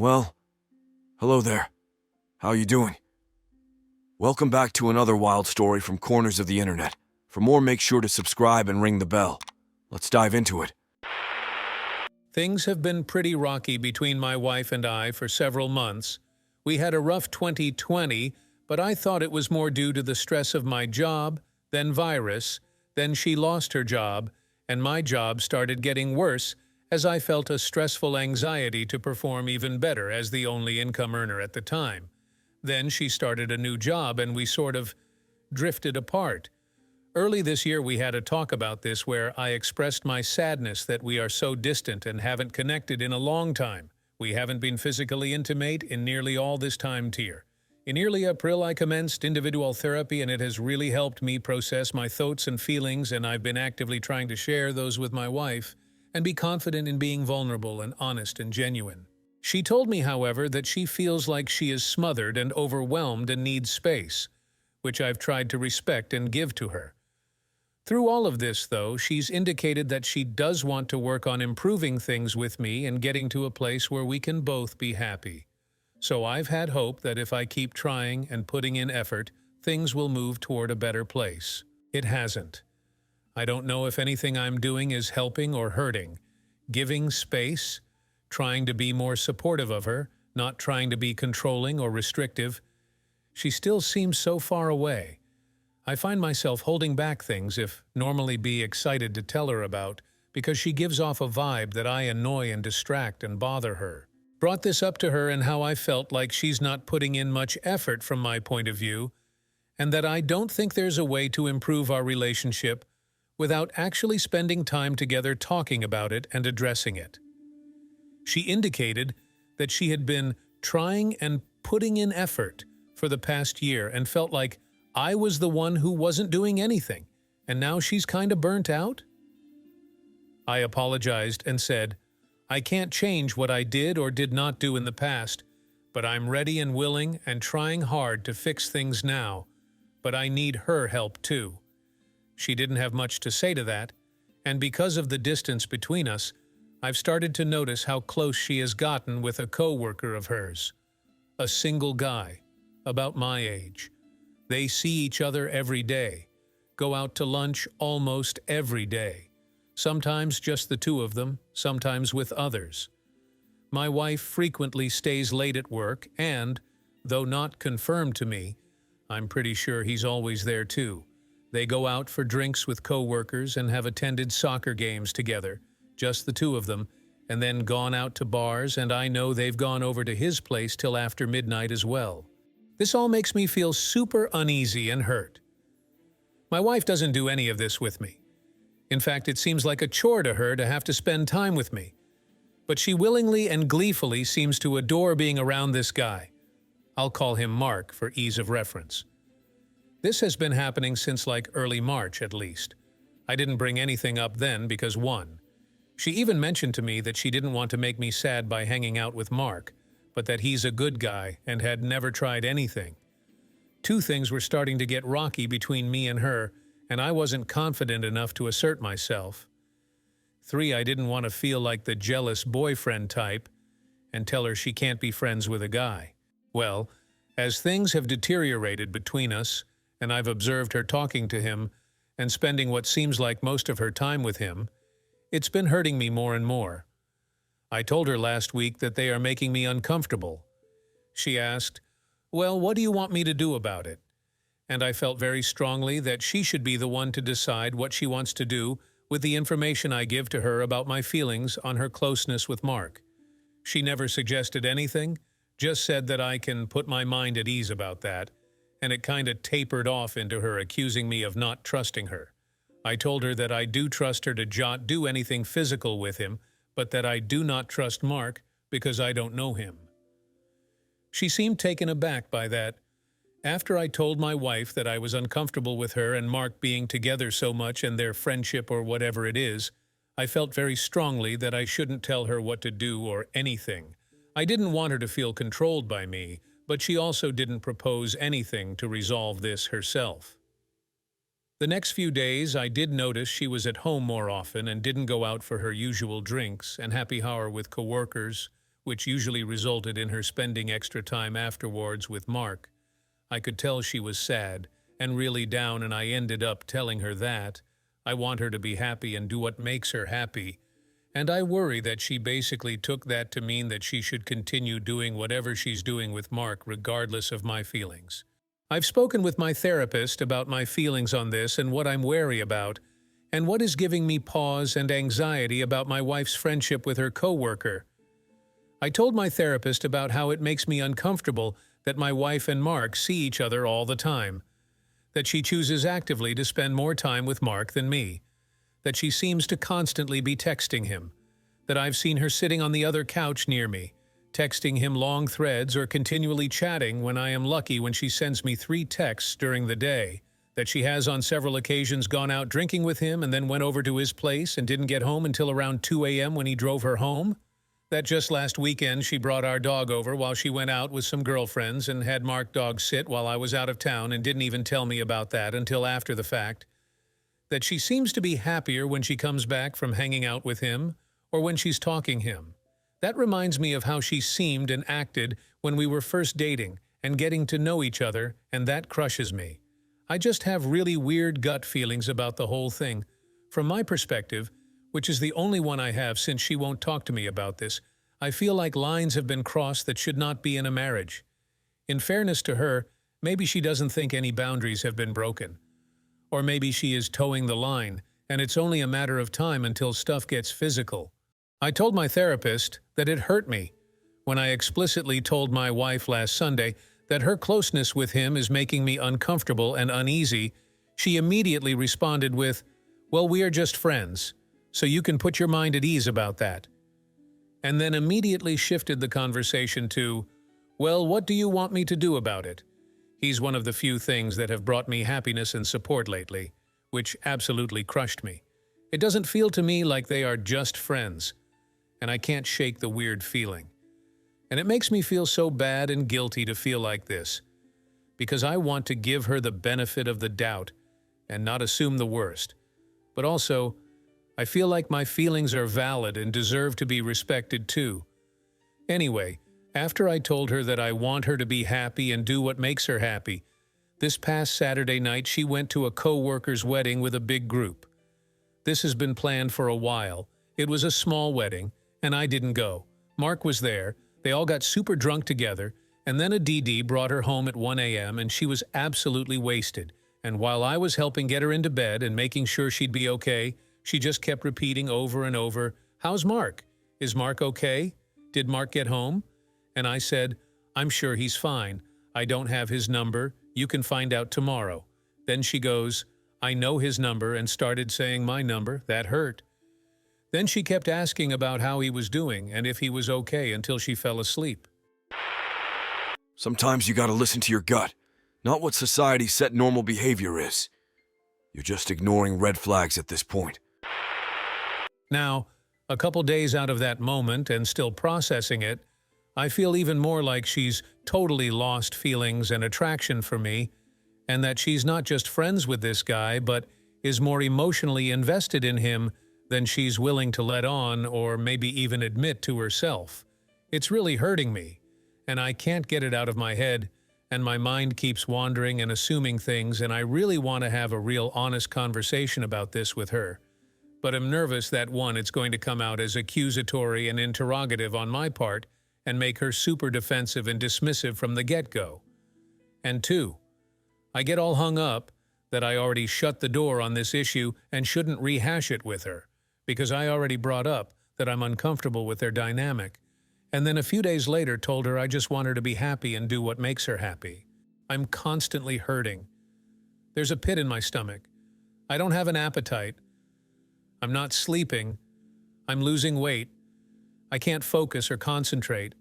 Well, hello there. How you doing? Welcome back to another wild story from corners of the internet. For more, make sure to subscribe and ring the bell. Let's dive into it. Things have been pretty rocky between my wife and I for several months. We had a rough 2020, but I thought it was more due to the stress of my job, then virus, then she lost her job, and my job started getting worse as I felt a stressful anxiety to perform even better as the only income earner at the time. Then she started a new job and we sort of drifted apart. Early this year we had a talk about this where I expressed my sadness that we are so distant and haven't connected in a long time. We haven't been physically intimate in nearly all this time tier. In early April I commenced individual therapy and it has really helped me process my thoughts and feelings, and I've been actively trying to share those with my wife and be confident in being vulnerable and honest and genuine. She told me, however, that she feels like she is smothered and overwhelmed and needs space, which I've tried to respect and give to her. Through all of this, though, she's indicated that she does want to work on improving things with me and getting to a place where we can both be happy. So I've had hope that if I keep trying and putting in effort, things will move toward a better place. It hasn't. I don't know if anything I'm doing is helping or hurting. Giving space, trying to be more supportive of her, not trying to be controlling or restrictive. She still seems so far away. I find myself holding back things if normally be excited to tell her about, because she gives off a vibe that I annoy and distract and bother her. Brought this up to her and how I felt like she's not putting in much effort from my point of view, and that I don't think there's a way to improve our relationship without actually spending time together talking about it and addressing it. She indicated that she had been trying and putting in effort for the past year and felt like I was the one who wasn't doing anything, and now she's kind of burnt out? I apologized and said, I can't change what I did or did not do in the past, but I'm ready and willing and trying hard to fix things now, but I need her help too. She didn't have much to say to that, and because of the distance between us, I've started to notice how close she has gotten with a coworker of hers. A single guy, about my age. They see each other every day, go out to lunch almost every day. Sometimes just the two of them, sometimes with others. My wife frequently stays late at work and, though not confirmed to me, I'm pretty sure he's always there too. They go out for drinks with coworkers and have attended soccer games together, just the two of them, and then gone out to bars, and I know they've gone over to his place till after midnight as well. This all makes me feel super uneasy and hurt. My wife doesn't do any of this with me. In fact, it seems like a chore to her to have to spend time with me. But she willingly and gleefully seems to adore being around this guy. I'll call him Mark for ease of reference. This has been happening since like early March at least. I didn't bring anything up then because 1. She even mentioned to me that she didn't want to make me sad by hanging out with Mark, but that he's a good guy and had never tried anything. 2, things were starting to get rocky between me and her, and I wasn't confident enough to assert myself. 3, I didn't want to feel like the jealous boyfriend type and tell her she can't be friends with a guy. Well, as things have deteriorated between us, and I've observed her talking to him and spending what seems like most of her time with him, it's been hurting me more and more. I told her last week that they are making me uncomfortable. She asked, well, what do you want me to do about it? And I felt very strongly that she should be the one to decide what she wants to do with the information I give to her about my feelings on her closeness with Mark. She never suggested anything, just said that I can put my mind at ease about that, and it kind of tapered off into her accusing me of not trusting her. I told her that I do trust her to do anything physical with him, but that I do not trust Mark because I don't know him. She seemed taken aback by that. After I told my wife that I was uncomfortable with her and Mark being together so much and their friendship or whatever it is, I felt very strongly that I shouldn't tell her what to do or anything. I didn't want her to feel controlled by me, but she also didn't propose anything to resolve this herself. The next few days, I did notice she was at home more often and didn't go out for her usual drinks and happy hour with coworkers, which usually resulted in her spending extra time afterwards with Mark. I could tell she was sad and really down, and I ended up telling her that I want her to be happy and do what makes her happy. And I worry that she basically took that to mean that she should continue doing whatever she's doing with Mark regardless of my feelings. I've spoken with my therapist about my feelings on this and what I'm wary about, and what is giving me pause and anxiety about my wife's friendship with her coworker. I told my therapist about how it makes me uncomfortable that my wife and Mark see each other all the time, that she chooses actively to spend more time with Mark than me, that she seems to constantly be texting him, that I've seen her sitting on the other couch near me, texting him long threads or continually chatting when I am lucky when she sends me 3 texts during the day, that she has on several occasions gone out drinking with him and then went over to his place and didn't get home until around 2 a.m. when he drove her home, that just last weekend she brought our dog over while she went out with some girlfriends and had Mark dog sit while I was out of town and didn't even tell me about that until after the fact, that she seems to be happier when she comes back from hanging out with him or when she's talking him. That reminds me of how she seemed and acted when we were first dating and getting to know each other, and that crushes me. I just have really weird gut feelings about the whole thing. From my perspective, which is the only one I have since she won't talk to me about this, I feel like lines have been crossed that should not be in a marriage. In fairness to her, maybe she doesn't think any boundaries have been broken. Or maybe she is towing the line, and it's only a matter of time until stuff gets physical. I told my therapist that it hurt me when I explicitly told my wife last Sunday that her closeness with him is making me uncomfortable and uneasy. She immediately responded with, "Well, we are just friends, so you can put your mind at ease about that." And then immediately shifted the conversation to, "Well, what do you want me to do about it?" He's one of the few things that have brought me happiness and support lately, which absolutely crushed me. It doesn't feel to me like they are just friends, and I can't shake the weird feeling. And it makes me feel so bad and guilty to feel like this, because I want to give her the benefit of the doubt and not assume the worst. But also, I feel like my feelings are valid and deserve to be respected too. Anyway, after I told her that I want her to be happy and do what makes her happy, this past Saturday night she went to a coworker's wedding with a big group. This has been planned for a while. It was a small wedding, and I didn't go. Mark was there. They all got super drunk together, and then a DD brought her home at 1 a.m. and she was absolutely wasted. And while I was helping get her into bed and making sure she'd be okay, she just kept repeating over and over, "How's Mark? Is Mark okay? Did Mark get home?" And I said, "I'm sure he's fine. I don't have his number. You can find out tomorrow." Then she goes, "I know his number," and started saying my number. That hurt. Then she kept asking about how he was doing and if he was okay until she fell asleep. Sometimes you gotta listen to your gut, not what society set normal behavior is. You're just ignoring red flags at this point. Now, a couple days out of that moment and still processing it, I feel even more like she's totally lost feelings and attraction for me, and that she's not just friends with this guy, but is more emotionally invested in him than she's willing to let on or maybe even admit to herself. It's really hurting me, and I can't get it out of my head, and my mind keeps wandering and assuming things, and I really want to have a real honest conversation about this with her. But I'm nervous that 1, it's going to come out as accusatory and interrogative on my part, and make her super defensive and dismissive from the get-go. And 2, I get all hung up that I already shut the door on this issue and shouldn't rehash it with her, because I already brought up that I'm uncomfortable with their dynamic, and then a few days later told her I just want her to be happy and do what makes her happy. I'm constantly hurting. There's a pit in my stomach. I don't have an appetite. I'm not sleeping. I'm losing weight. I can't focus or concentrate.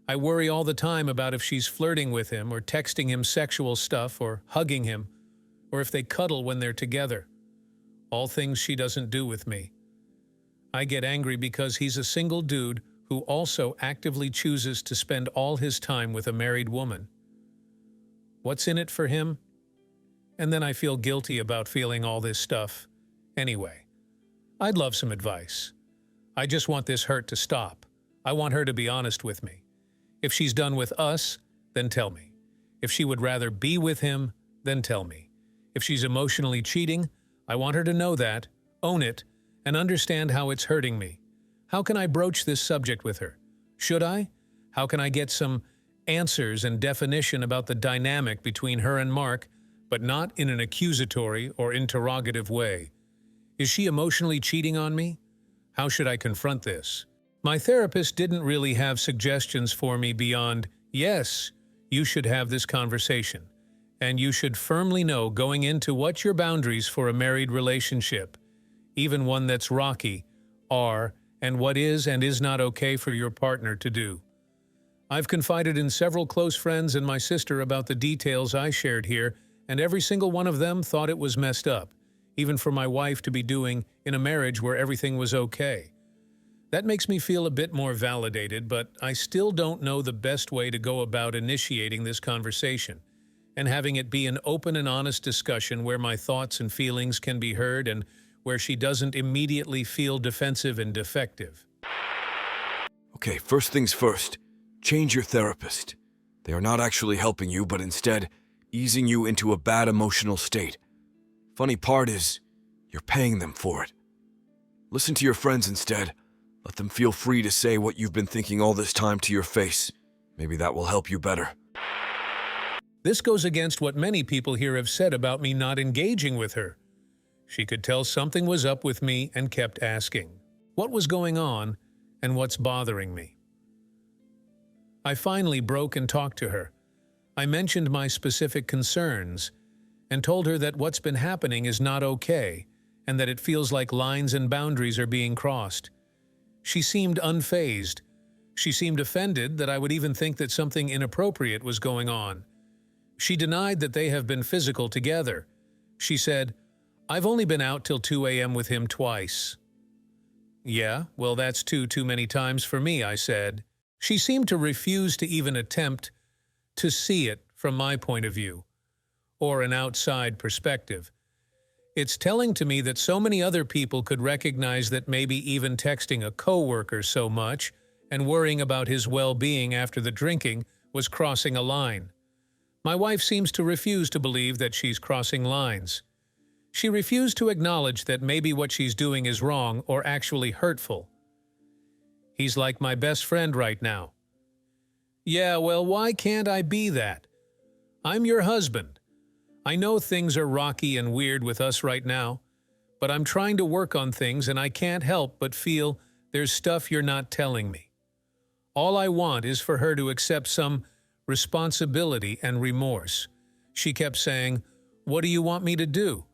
I worry all the time about if she's flirting with him or texting him sexual stuff or hugging him, or if they cuddle when they're together. All things she doesn't do with me. I get angry because he's a single dude who also actively chooses to spend all his time with a married woman. What's in it for him? And then I feel guilty about feeling all this stuff. Anyway, I'd love some advice. I just want this hurt to stop. I want her to be honest with me. If she's done with us, then tell me. If she would rather be with him, then tell me. If she's emotionally cheating, I want her to know that, own it, and understand how it's hurting me. How can I broach this subject with her? Should I? How can I get some answers and definition about the dynamic between her and Mark, but not in an accusatory or interrogative way? Is she emotionally cheating on me? How should I confront this? My therapist didn't really have suggestions for me beyond, yes, you should have this conversation, and you should firmly know going into what your boundaries for a married relationship, even one that's rocky, are, and what is and is not okay for your partner to do. I've confided in several close friends and my sister about the details I shared here, and every single one of them thought it was messed up, even for my wife to be doing in a marriage where everything was okay. That makes me feel a bit more validated, but I still don't know the best way to go about initiating this conversation and having it be an open and honest discussion where my thoughts and feelings can be heard and where she doesn't immediately feel defensive and defective. Okay, first things first. Change your therapist. They are not actually helping you, but instead easing you into a bad emotional state. Funny part is, you're paying them for it. Listen to your friends instead. Let them feel free to say what you've been thinking all this time to your face. Maybe that will help you better. This goes against what many people here have said about me not engaging with her. She could tell something was up with me and kept asking what was going on and what's bothering me. I finally broke and talked to her. I mentioned my specific concerns and told her that what's been happening is not okay and that it feels like lines and boundaries are being crossed. She seemed unfazed. She seemed offended that I would even think that something inappropriate was going on. She denied that they have been physical together. She said, "I've only been out till 2 a.m. with him twice." "Yeah, well, that's too many times for me," I said. She seemed to refuse to even attempt to see it from my point of view, or an outside perspective. It's telling to me that so many other people could recognize that maybe even texting a coworker so much and worrying about his well-being after the drinking was crossing a line. My wife seems to refuse to believe that she's crossing lines. She refused to acknowledge that maybe what she's doing is wrong or actually hurtful. "He's like my best friend right now." Yeah, well, why can't I be that? I'm your husband. I know things are rocky and weird with us right now, but I'm trying to work on things and I can't help but feel there's stuff you're not telling me. All I want is for her to accept some responsibility and remorse. She kept saying, "What do you want me to do?"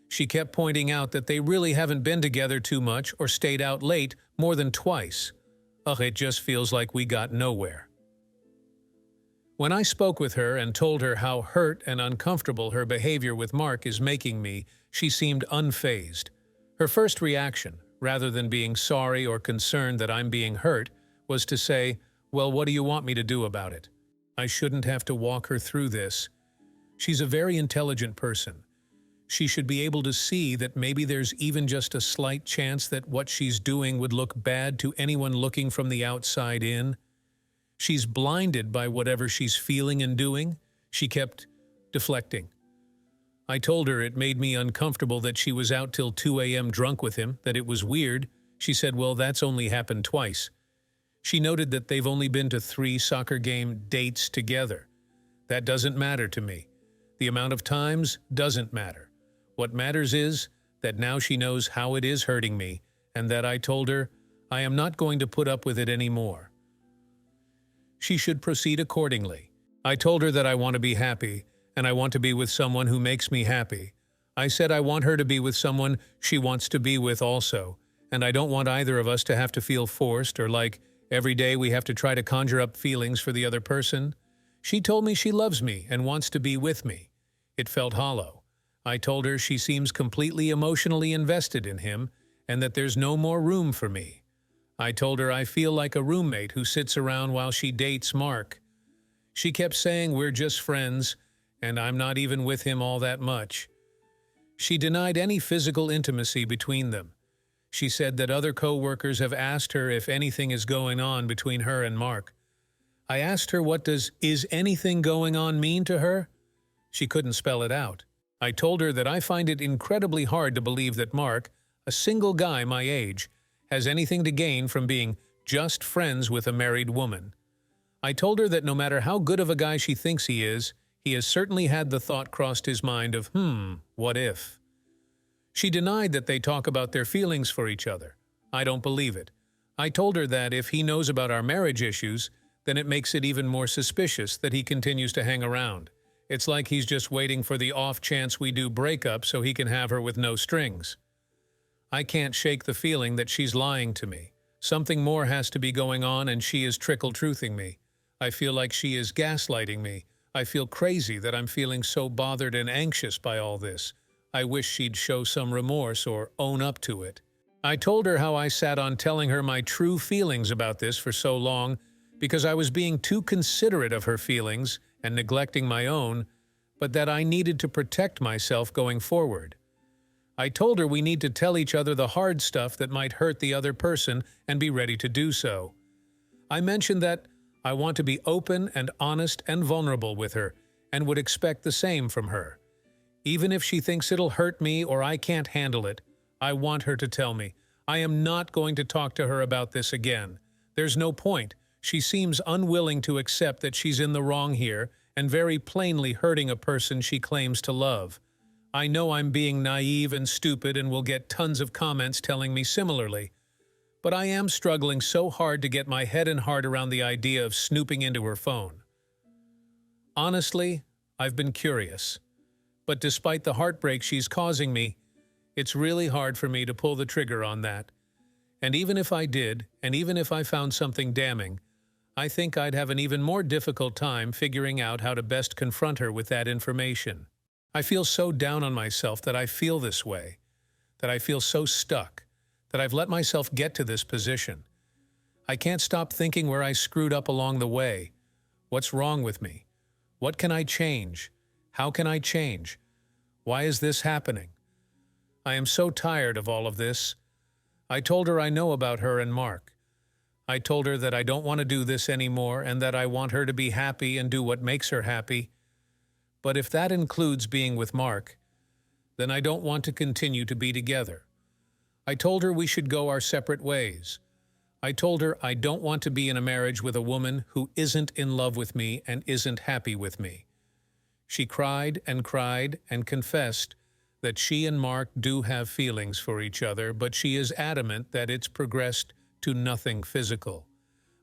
She kept pointing out that they really haven't been together too much or stayed out late more than twice. Ugh, it just feels like we got nowhere. When I spoke with her and told her how hurt and uncomfortable her behavior with Mark is making me, she seemed unfazed. Her first reaction, rather than being sorry or concerned that I'm being hurt, was to say, "Well, what do you want me to do about it?" I shouldn't have to walk her through this. She's a very intelligent person. She should be able to see that maybe there's even just a slight chance that what she's doing would look bad to anyone looking from the outside in. She's blinded by whatever she's feeling and doing. She kept deflecting. I told her it made me uncomfortable that she was out till 2 a.m. drunk with him, that it was weird. She said, "Well, that's only happened twice." She noted that they've only been to 3 soccer game dates together. That doesn't matter to me. The amount of times doesn't matter. What matters is that now she knows how it is hurting me, and that I told her I am not going to put up with it anymore. She should proceed accordingly. I told her that I want to be happy, and I want to be with someone who makes me happy. I said I want her to be with someone she wants to be with also, and I don't want either of us to have to feel forced or like every day we have to try to conjure up feelings for the other person. She told me she loves me and wants to be with me. It felt hollow. I told her she seems completely emotionally invested in him and that there's no more room for me. I told her I feel like a roommate who sits around while she dates Mark. She kept saying we're just friends, and I'm not even with him all that much. She denied any physical intimacy between them. She said that other coworkers have asked her if anything is going on between her and Mark. I asked her what does "is anything going on" mean to her? She couldn't spell it out. I told her that I find it incredibly hard to believe that Mark, a single guy my age, has anything to gain from being just friends with a married woman. I told her that no matter how good of a guy she thinks he has certainly had the thought crossed his mind of, what if? She denied that they talk about their feelings for each other. I don't believe it. I told her that if he knows about our marriage issues, then it makes it even more suspicious that he continues to hang around. It's like he's just waiting for the off chance we do break up so he can have her with no strings. I can't shake the feeling that she's lying to me. Something more has to be going on and she is trickle-truthing me. I feel like she is gaslighting me. I feel crazy that I'm feeling so bothered and anxious by all this. I wish she'd show some remorse or own up to it. I told her how I sat on telling her my true feelings about this for so long because I was being too considerate of her feelings and neglecting my own, but that I needed to protect myself going forward. I told her we need to tell each other the hard stuff that might hurt the other person and be ready to do so. I mentioned that I want to be open and honest and vulnerable with her and would expect the same from her. Even if she thinks it'll hurt me or I can't handle it, I want her to tell me. I am not going to talk to her about this again. There's no point. She seems unwilling to accept that she's in the wrong here and very plainly hurting a person she claims to love. I know I'm being naive and stupid and will get tons of comments telling me similarly. But I am struggling so hard to get my head and heart around the idea of snooping into her phone. Honestly, I've been curious. But despite the heartbreak she's causing me, it's really hard for me to pull the trigger on that. And even if I did, and even if I found something damning, I think I'd have an even more difficult time figuring out how to best confront her with that information. I feel so down on myself that I feel this way, that I feel so stuck, that I've let myself get to this position. I can't stop thinking where I screwed up along the way. What's wrong with me? What can I change? How can I change? Why is this happening? I am so tired of all of this. I told her I know about her and Mark. I told her that I don't want to do this anymore and that I want her to be happy and do what makes her happy. But if that includes being with Mark, then I don't want to continue to be together. I told her we should go our separate ways. I told her I don't want to be in a marriage with a woman who isn't in love with me and isn't happy with me. She cried and confessed that she and Mark do have feelings for each other, but she is adamant that it's progressed to nothing physical.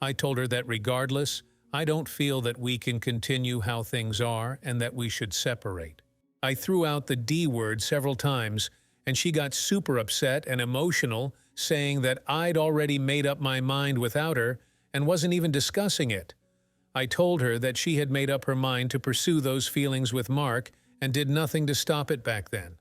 I told her that regardless, I don't feel that we can continue how things are and that we should separate. I threw out the D word several times, and she got super upset and emotional, saying that I'd already made up my mind without her and wasn't even discussing it. I told her that she had made up her mind to pursue those feelings with Mark and did nothing to stop it back then.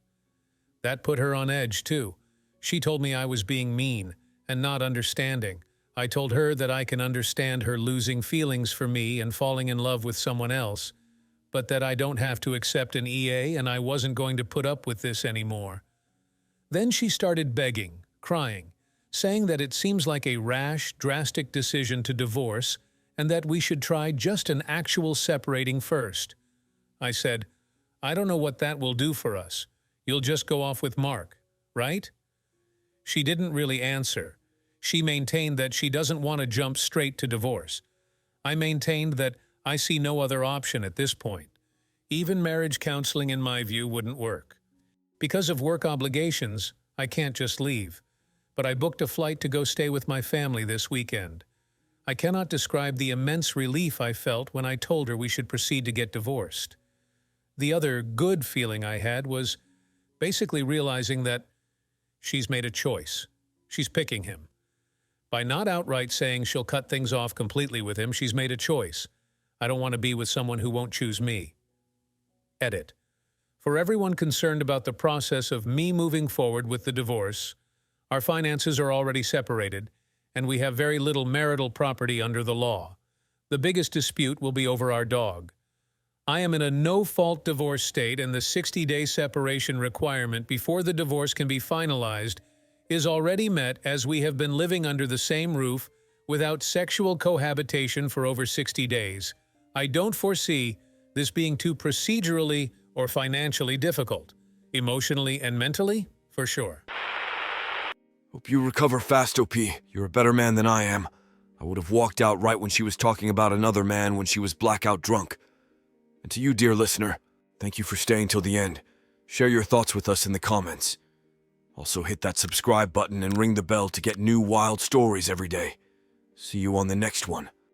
That put her on edge, too. She told me I was being mean and not understanding. I told her that I can understand her losing feelings for me and falling in love with someone else, but that I don't have to accept an EA and I wasn't going to put up with this anymore. Then she started begging, crying, saying that it seems like a rash, drastic decision to divorce and that we should try just an actual separating first. I said, I don't know what that will do for us. You'll just go off with Mark, right? She didn't really answer. She maintained that she doesn't want to jump straight to divorce. I maintained that I see no other option at this point. Even marriage counseling, in my view, wouldn't work. Because of work obligations, I can't just leave. But I booked a flight to go stay with my family this weekend. I cannot describe the immense relief I felt when I told her we should proceed to get divorced. The other good feeling I had was basically realizing that she's made a choice. She's picking him. By not outright saying she'll cut things off completely with him, she's made a choice. I don't want to be with someone who won't choose me. Edit. For everyone concerned about the process of me moving forward with the divorce, our finances are already separated, and we have very little marital property under the law. The biggest dispute will be over our dog. I am in a no-fault divorce state, and the 60-day separation requirement before the divorce can be finalized is already met as we have been living under the same roof without sexual cohabitation for over 60 days. I don't foresee this being too procedurally or financially difficult. Emotionally and mentally, for sure. Hope you recover fast, OP. You're a better man than I am. I would have walked out right when she was talking about another man when she was blackout drunk. And to you, dear listener, thank you for staying till the end. Share your thoughts with us in the comments. Also hit that subscribe button and ring the bell to get new wild stories every day. See you on the next one.